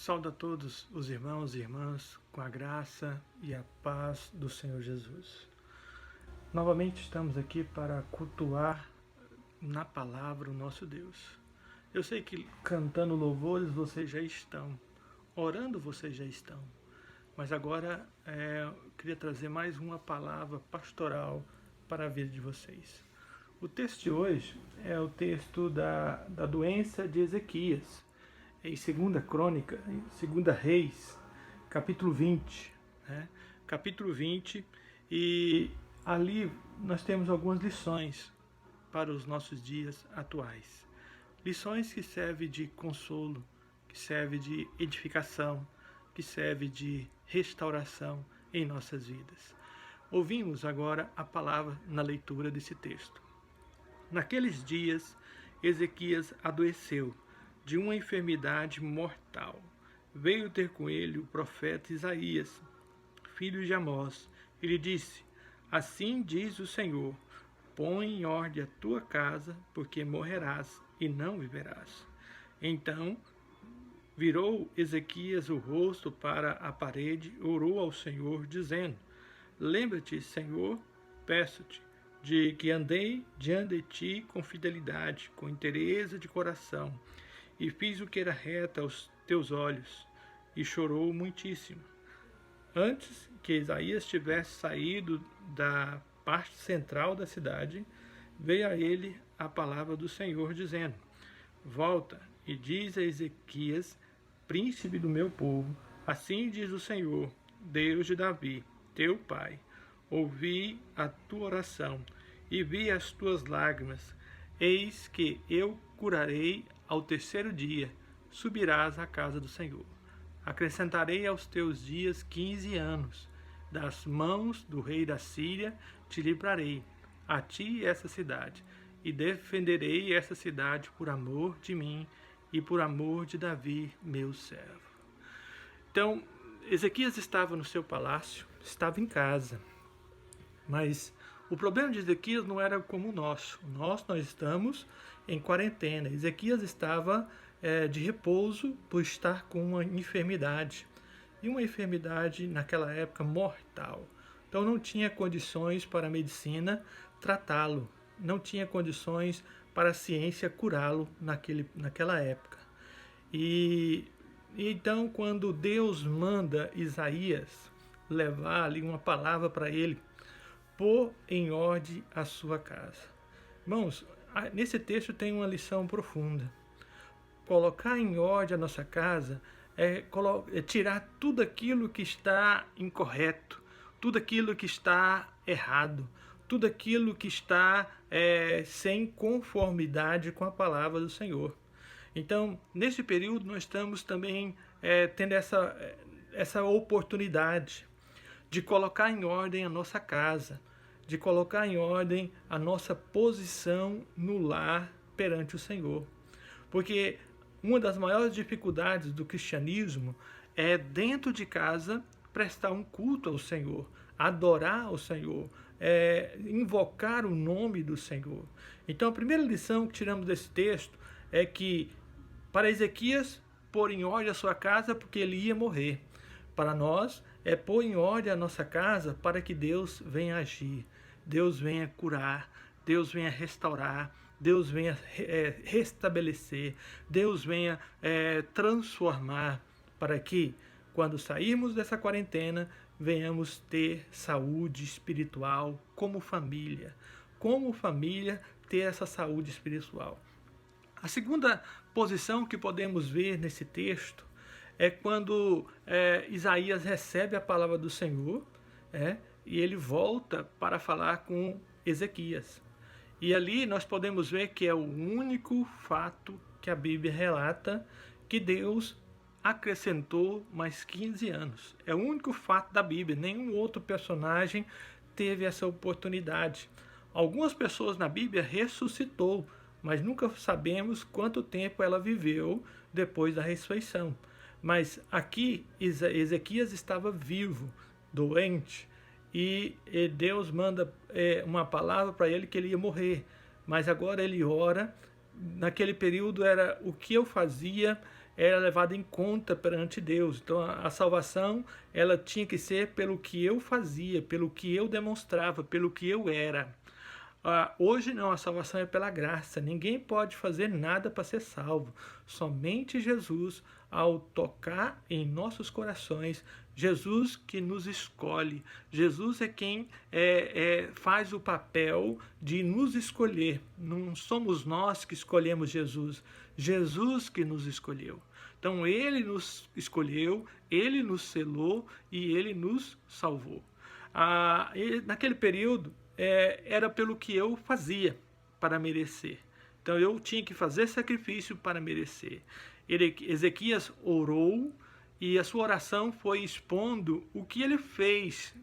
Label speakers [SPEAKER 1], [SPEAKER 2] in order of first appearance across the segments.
[SPEAKER 1] Saúdo a todos os irmãos e irmãs com a graça e a paz do Senhor Jesus. Novamente estamos aqui para cultuar na palavra o nosso Deus. Eu sei que cantando louvores vocês já estão, orando vocês já estão, mas agora eu queria trazer mais uma palavra pastoral para a vida de vocês. O texto de hoje é o texto da doença de Ezequias, em 2 Crônica, em 2 Reis, capítulo 20. Capítulo 20, e ali nós temos algumas lições para os nossos dias atuais. Lições que servem de consolo, que servem de edificação, que servem de restauração em nossas vidas. Ouvimos agora a palavra na leitura desse texto. Naqueles dias, Ezequias adoeceu de uma enfermidade mortal. Veio ter com ele o profeta Isaías, filho de Amós. Ele disse: Assim diz o Senhor, põe em ordem a tua casa, porque morrerás e não viverás. Então virou Ezequias o rosto para a parede, orou ao Senhor, dizendo: Lembra-te, Senhor, peço-te, de que andei diante de ti com fidelidade, com inteireza de coração, e fiz o que era reto aos teus olhos, e chorou muitíssimo. Antes que Isaías tivesse saído da parte central da cidade, veio a ele a palavra do Senhor, dizendo: Volta e diz a Ezequias, príncipe do meu povo, assim diz o Senhor, Deus de Davi, teu pai: ouvi a tua oração e vi as tuas lágrimas. Eis que eu curarei ao terceiro dia, subirás à casa do Senhor. Acrescentarei aos teus dias 15 anos. Das mãos do rei da Síria te livrarei, a ti e essa cidade, e defenderei essa cidade por amor de mim e por amor de Davi, meu servo. Então, Ezequias estava no seu palácio, estava em casa, mas o problema de Ezequias não era como o nosso. Nós estamos em quarentena. Ezequias estava de repouso por estar com uma enfermidade. E uma enfermidade, naquela época, mortal. Então não tinha condições para a medicina tratá-lo. Não tinha condições para a ciência curá-lo naquela época. E então, quando Deus manda Isaías levar ali uma palavra para ele, pôr em ordem a sua casa. Irmãos, nesse texto tem uma lição profunda. Colocar em ordem a nossa casa é tirar tudo aquilo que está incorreto, tudo aquilo que está errado, tudo aquilo que está sem conformidade com a palavra do Senhor. Então, nesse período, nós estamos também tendo essa oportunidade de colocar em ordem a nossa casa, de colocar em ordem a nossa posição no lar perante o Senhor. Porque uma das maiores dificuldades do cristianismo é, dentro de casa, prestar um culto ao Senhor, adorar ao Senhor, invocar o nome do Senhor. Então, a primeira lição que tiramos desse texto é que, para Ezequias, pôr em ordem a sua casa porque ele ia morrer. Para nós, é pôr em ordem a nossa casa para que Deus venha agir, Deus venha curar, Deus venha restaurar, Deus venha restabelecer, Deus venha transformar, para que, quando sairmos dessa quarentena, venhamos ter saúde espiritual como família. Como família, ter essa saúde espiritual. A segunda posição que podemos ver nesse texto é quando Isaías recebe a palavra do Senhor e ele volta para falar com Ezequias. E ali nós podemos ver que é o único fato que a Bíblia relata que Deus acrescentou mais 15 anos. É o único fato da Bíblia, nenhum outro personagem teve essa oportunidade. Algumas pessoas na Bíblia ressuscitou, mas nunca sabemos quanto tempo ela viveu depois da ressurreição. Mas aqui Ezequias estava vivo, doente, e Deus manda uma palavra para ele que ele ia morrer. Mas agora ele ora naquele período era o que eu fazia era levado em conta perante Deus. Então a salvação ela tinha que ser pelo que eu fazia, pelo que eu demonstrava, pelo que eu era. Hoje não, a salvação é pela graça. Ninguém pode fazer nada para ser salvo. Somente Jesus, ao tocar em nossos corações, Jesus que nos escolhe. Jesus é quem faz o papel de nos escolher. Não somos nós que escolhemos Jesus. Jesus que nos escolheu. Então ele nos escolheu, ele nos selou e ele nos salvou. Naquele período, era pelo que eu fazia para merecer. Então eu tinha que fazer sacrifício para merecer. Ezequias orou e a sua oração foi expondo o que ele fez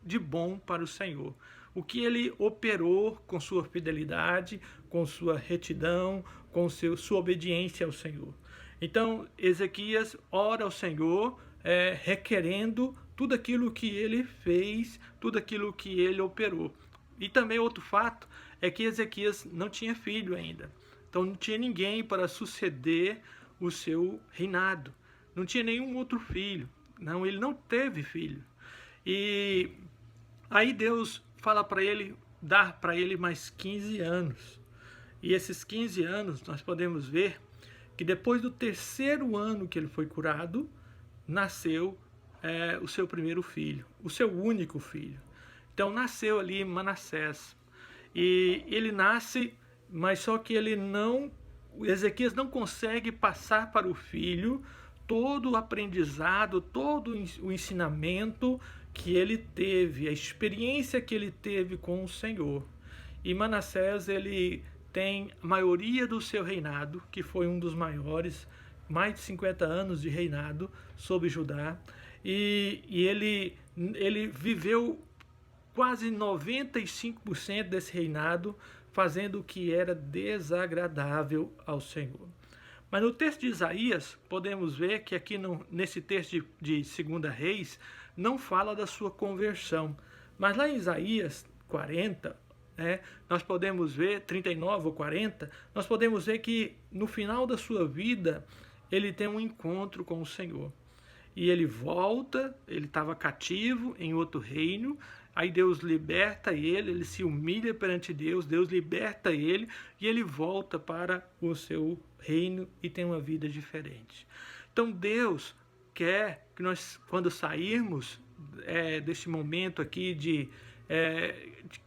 [SPEAKER 1] de bom para o Senhor. O que ele operou com sua fidelidade, com sua retidão, com sua obediência ao Senhor. Então Ezequias ora ao Senhor requerendo tudo aquilo que ele fez, tudo aquilo que ele operou. E também outro fato é que Ezequias não tinha filho ainda. Então não tinha ninguém para suceder o seu reinado. Não tinha nenhum outro filho. Não, ele não teve filho. E aí Deus fala para ele, dar para ele mais 15 anos. E esses 15 anos nós podemos ver que depois do terceiro ano que ele foi curado, nasceu o seu primeiro filho, o seu único filho. Então nasceu ali Manassés. E ele nasce, mas só que Ezequias não consegue passar para o filho todo o aprendizado, todo o ensinamento que ele teve, a experiência que ele teve com o Senhor. E Manassés, ele tem a maioria do seu reinado, que foi um dos maiores, mais de 50 anos de reinado sobre Judá, e ele viveu quase 95% desse reinado fazendo o que era desagradável ao Senhor. Mas no texto de Isaías, podemos ver que aqui nesse texto de 2 Reis, não fala da sua conversão. Mas lá em Isaías 40, nós podemos ver, 39 ou 40, nós podemos ver que no final da sua vida, ele tem um encontro com o Senhor. E ele volta, ele estava cativo em outro reino, aí Deus liberta ele se humilha perante Deus, Deus liberta ele e ele volta para o seu reino e tem uma vida diferente. Então Deus quer que nós, quando sairmos desse momento aqui de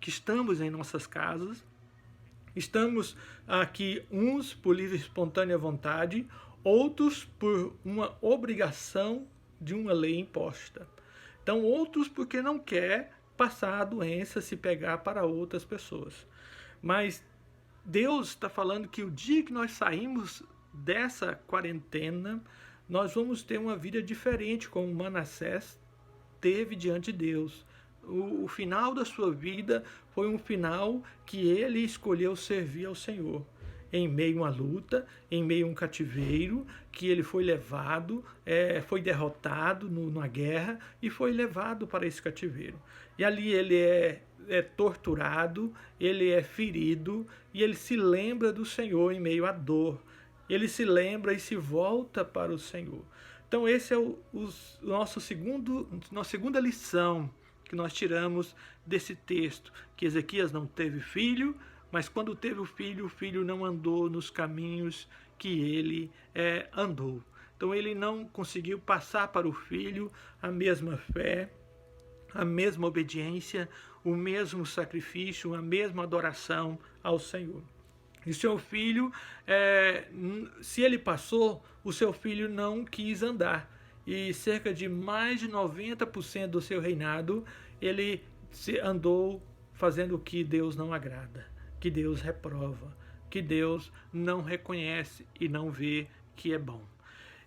[SPEAKER 1] que estamos em nossas casas, estamos aqui uns por livre e espontânea vontade, outros por uma obrigação de uma lei imposta. Então outros porque não quer passar a doença, se pegar para outras pessoas. Mas Deus está falando que o dia que nós saímos dessa quarentena, nós vamos ter uma vida diferente, como Manassés teve diante de Deus. O final da sua vida foi um final que ele escolheu servir ao Senhor. Em meio a uma luta, em meio a um cativeiro, que ele foi levado, foi derrotado numa guerra e foi levado para esse cativeiro. E ali ele é torturado, ele é ferido e ele se lembra do Senhor em meio à dor. Ele se lembra e se volta para o Senhor. Então esse é nossa segunda lição que nós tiramos desse texto, que Ezequias não teve filho, mas quando teve o filho não andou nos caminhos que ele andou. Então ele não conseguiu passar para o filho a mesma fé, a mesma obediência, o mesmo sacrifício, a mesma adoração ao Senhor. E seu filho, se ele passou, o seu filho não quis andar. E cerca de mais de 90% do seu reinado, ele andou fazendo o que Deus não agrada, que Deus reprova, que Deus não reconhece e não vê que é bom.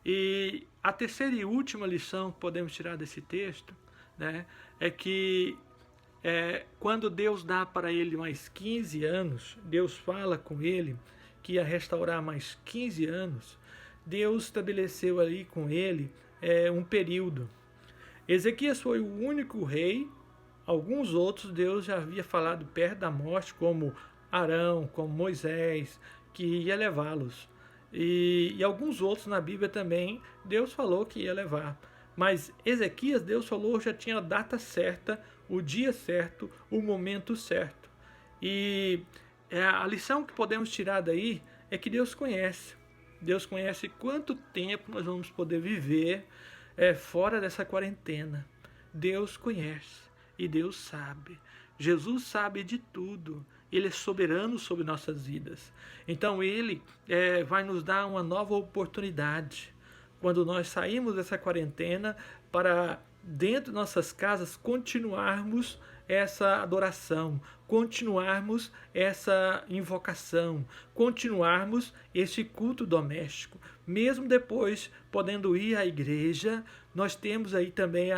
[SPEAKER 1] E a terceira e última lição que podemos tirar desse texto, é que quando Deus dá para ele mais 15 anos, Deus fala com ele que ia restaurar mais 15 anos, Deus estabeleceu ali com ele um período. Ezequias foi o único rei, alguns outros Deus já havia falado perto da morte, como Arão, como Moisés, que ia levá-los. E alguns outros na Bíblia também, Deus falou que ia levar. Mas Ezequias, Deus falou, já tinha a data certa, o dia certo, o momento certo. E a lição que podemos tirar daí é que Deus conhece. Deus conhece quanto tempo nós vamos poder viver fora dessa quarentena. Deus conhece e Deus sabe. Jesus sabe de tudo. Ele é soberano sobre nossas vidas. Então Ele vai nos dar uma nova oportunidade. Quando nós saímos dessa quarentena para dentro de nossas casas continuarmos essa adoração, continuarmos essa invocação, continuarmos esse culto doméstico. Mesmo depois, podendo ir à igreja, nós temos aí também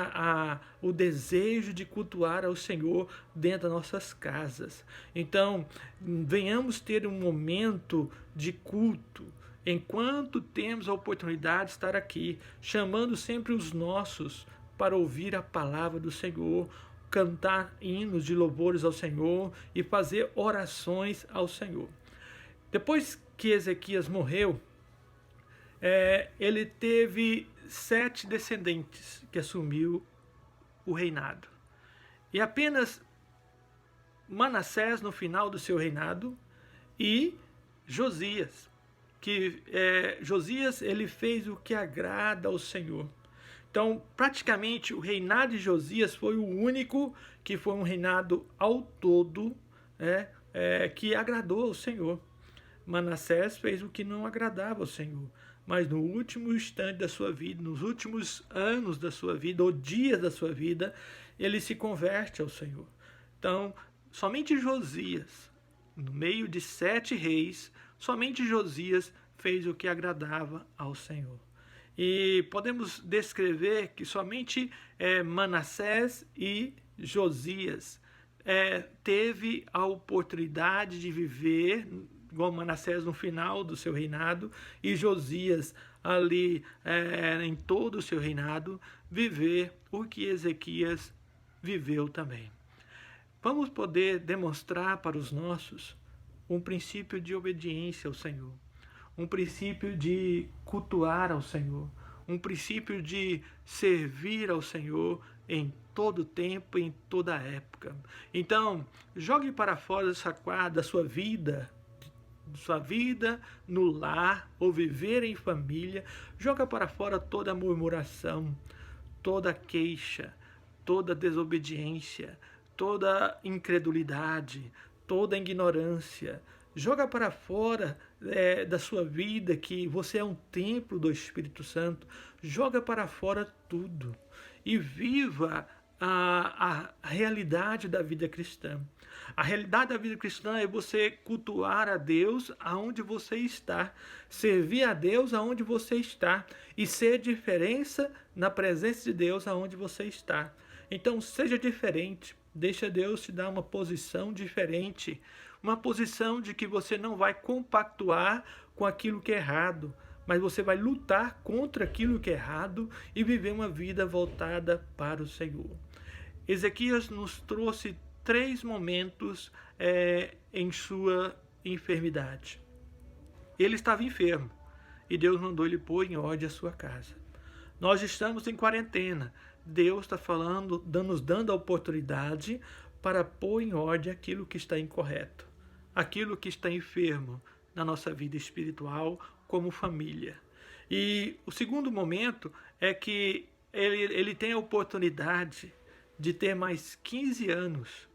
[SPEAKER 1] o desejo de cultuar ao Senhor dentro das nossas casas. Então, venhamos ter um momento de culto, enquanto temos a oportunidade de estar aqui, chamando sempre os nossos para ouvir a palavra do Senhor, cantar hinos de louvores ao Senhor e fazer orações ao Senhor. Depois que Ezequias morreu, ele teve 7 descendentes que assumiu o reinado. E apenas Manassés no final do seu reinado e Josias. Josias ele fez o que agrada ao Senhor. Então, praticamente, o reinado de Josias foi o único que foi um reinado ao todo que agradou ao Senhor. Manassés fez o que não agradava ao Senhor. Mas no último instante da sua vida, nos últimos anos da sua vida, ou dias da sua vida, ele se converte ao Senhor. Então, somente Josias, no meio de 7 reis, somente Josias fez o que agradava ao Senhor. E podemos descrever que somente Manassés e Josias teve a oportunidade de viver, igual Manassés no final do seu reinado, e Josias ali em todo o seu reinado, viver o que Ezequias viveu também. Vamos poder demonstrar para os nossos um princípio de obediência ao Senhor, um princípio de cultuar ao Senhor, um princípio de servir ao Senhor em todo tempo, em toda época. Então, jogue para fora essa quadra da sua vida no lar ou viver em família. Joga para fora toda murmuração, toda queixa, toda desobediência, toda incredulidade, toda ignorância. Joga para fora da sua vida que você é um templo do Espírito Santo. Joga para fora tudo e viva a realidade da vida cristã. A realidade da vida cristã é você cultuar a Deus aonde você está, servir a Deus aonde você está e ser diferença na presença de Deus aonde você está. Então seja diferente, deixa Deus te dar uma posição diferente, uma posição de que você não vai compactuar com aquilo que é errado, mas você vai lutar contra aquilo que é errado e viver uma vida voltada para o Senhor. Ezequias nos trouxe 3 momentos em sua enfermidade. Ele estava enfermo e Deus mandou ele pôr em ordem a sua casa. Nós estamos em quarentena. Deus está falando, nos dando a oportunidade para pôr em ordem aquilo que está incorreto, aquilo que está enfermo na nossa vida espiritual como família. E o segundo momento é que ele tem a oportunidade de ter mais 15 anos.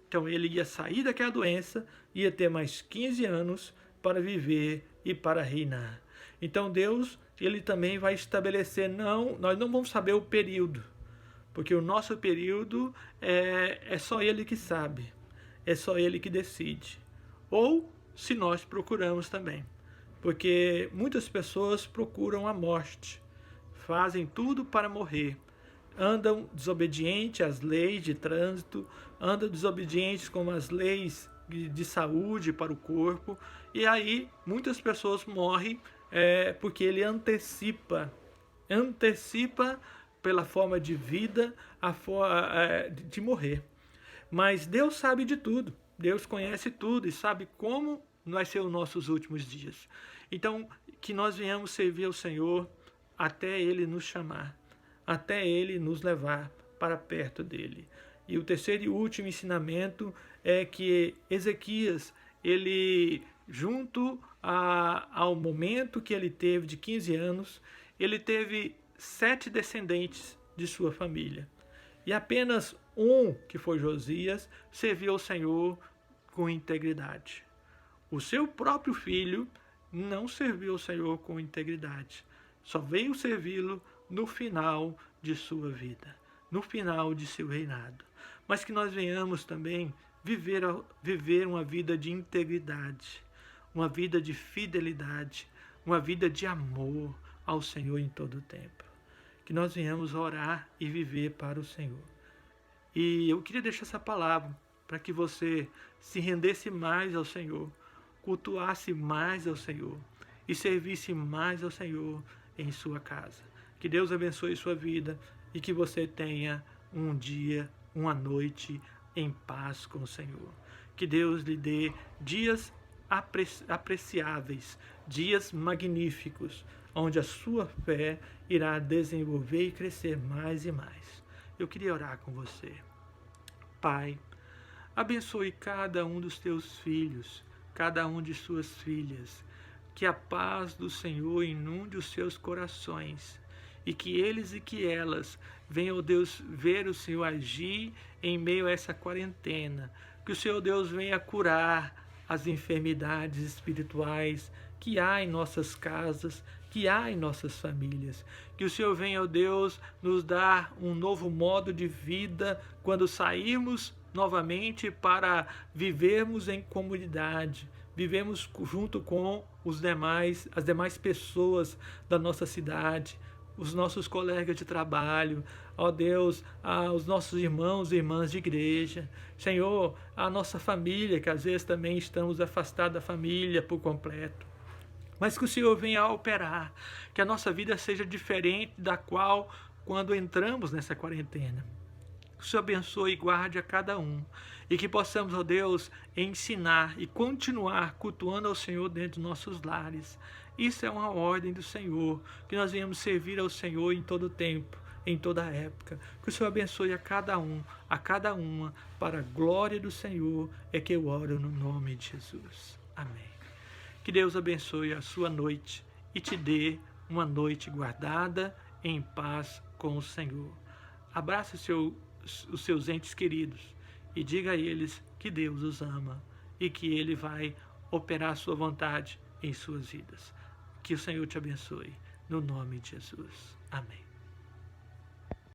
[SPEAKER 1] Então ele ia sair daquela doença, ia ter mais 15 anos para viver e para reinar. Então Deus, ele também vai estabelecer, nós não vamos saber o período, porque o nosso período é só ele que sabe, é só ele que decide. Ou se nós procuramos também, porque muitas pessoas procuram a morte, fazem tudo para morrer, andam desobedientes às leis de trânsito, andam desobedientes com as leis de saúde para o corpo, e aí muitas pessoas morrem porque ele antecipa pela forma de vida de morrer. Mas Deus sabe de tudo, Deus conhece tudo e sabe como vai ser os nossos últimos dias. Então, que nós venhamos servir ao Senhor até Ele nos chamar, até Ele nos levar para perto dEle. E o terceiro e último ensinamento é que Ezequias, ele, junto ao momento que ele teve de 15 anos, ele teve 7 descendentes de sua família. E apenas um, que foi Josias, serviu ao Senhor com integridade. O seu próprio filho não serviu ao Senhor com integridade. Só veio servi-lo no final de sua vida, no final de seu reinado. Mas que nós venhamos também viver uma vida de integridade, uma vida de fidelidade, uma vida de amor ao Senhor em todo o tempo. Que nós venhamos orar e viver para o Senhor. E eu queria deixar essa palavra para que você se rendesse mais ao Senhor, cultuasse mais ao Senhor e servisse mais ao Senhor em sua casa. Que Deus abençoe sua vida e que você tenha um dia, uma noite em paz com o Senhor. Que Deus lhe dê dias apreciáveis, dias magníficos, onde a sua fé irá desenvolver e crescer mais e mais. Eu queria orar com você. Pai, abençoe cada um dos teus filhos, cada um de suas filhas. Que a paz do Senhor inunde os seus corações e que eles e que elas venham, Deus, ver o Senhor agir em meio a essa quarentena. Que o Senhor, Deus, venha curar as enfermidades espirituais que há em nossas casas, que há em nossas famílias. Que o Senhor venha, ó Deus, nos dar um novo modo de vida quando sairmos novamente para vivermos em comunidade, vivemos junto com as demais pessoas da nossa cidade, os nossos colegas de trabalho, ó Deus, os nossos irmãos e irmãs de igreja, Senhor, a nossa família, que às vezes também estamos afastados da família por completo. Mas que o Senhor venha a operar, que a nossa vida seja diferente da qual quando entramos nessa quarentena. Que o Senhor abençoe e guarde a cada um. E que possamos, ó Deus, ensinar e continuar cultuando ao Senhor dentro dos nossos lares. Isso é uma ordem do Senhor, que nós venhamos servir ao Senhor em todo o tempo, em toda a época. Que o Senhor abençoe a cada um, a cada uma, para a glória do Senhor, é que eu oro no nome de Jesus. Amém. Que Deus abençoe a sua noite e te dê uma noite guardada em paz com o Senhor. Abrace os seus entes queridos e diga a eles que Deus os ama e que Ele vai operar a sua vontade em suas vidas. Que o Senhor te abençoe, no nome de Jesus. Amém.